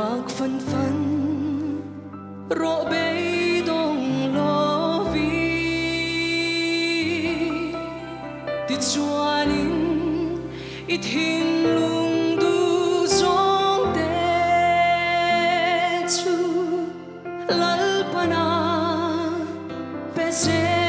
nghak phân phân rộ bê đông lo vi ti chuanin ít hin lung du zong te chu lalpa na pe se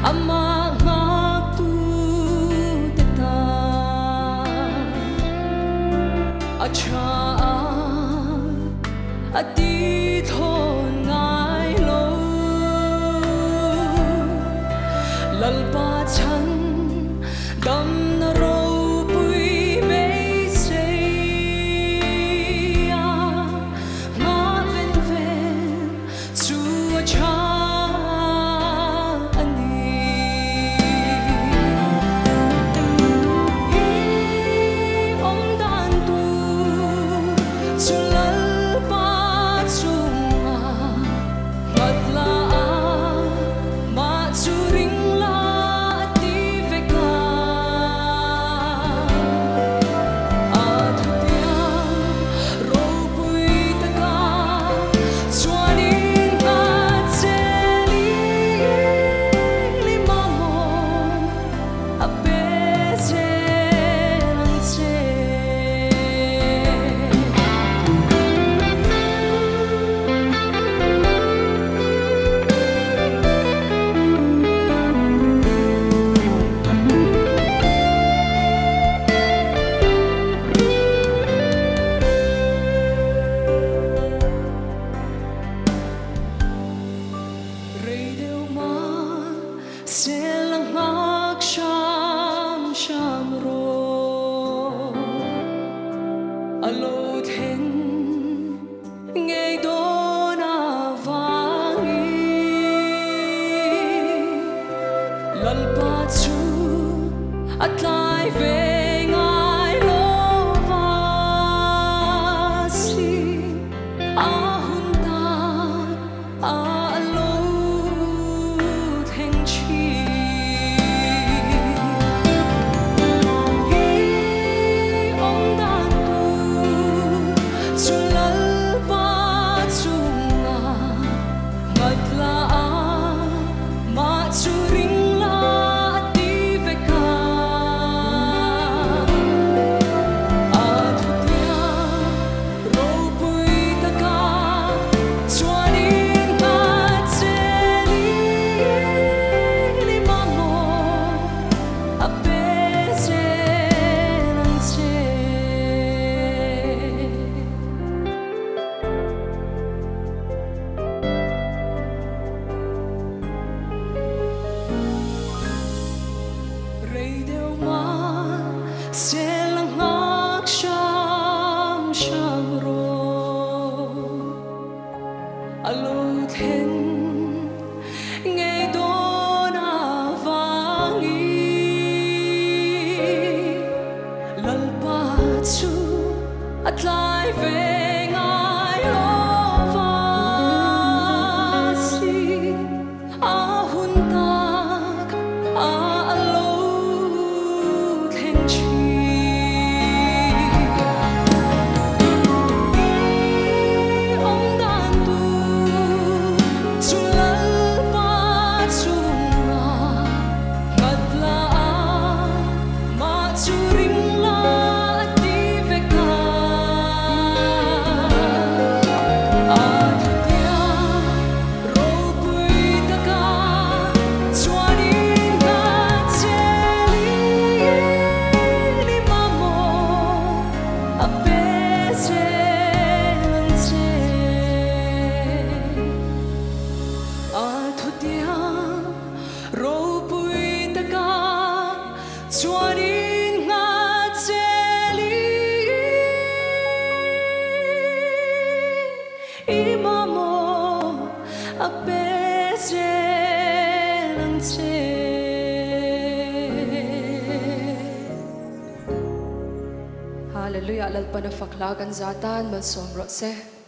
ama nghak tu te ta acha ati thon ngai lo lalpa chan dam na ro pui mei se ya ma ven ven chu acha nghak sham sham ro alo then ngay do na vangi lalpa chu atlai ve ngai lo va si ahun ta alo nghak sham sham ro alo then ngay do na vangi lalpa chu atlai ve ngai lo va si ahun tak alo Chuanin nga cheli imamo apesre langche Hallelujah. Lalpa na faklagan zatan malsom rose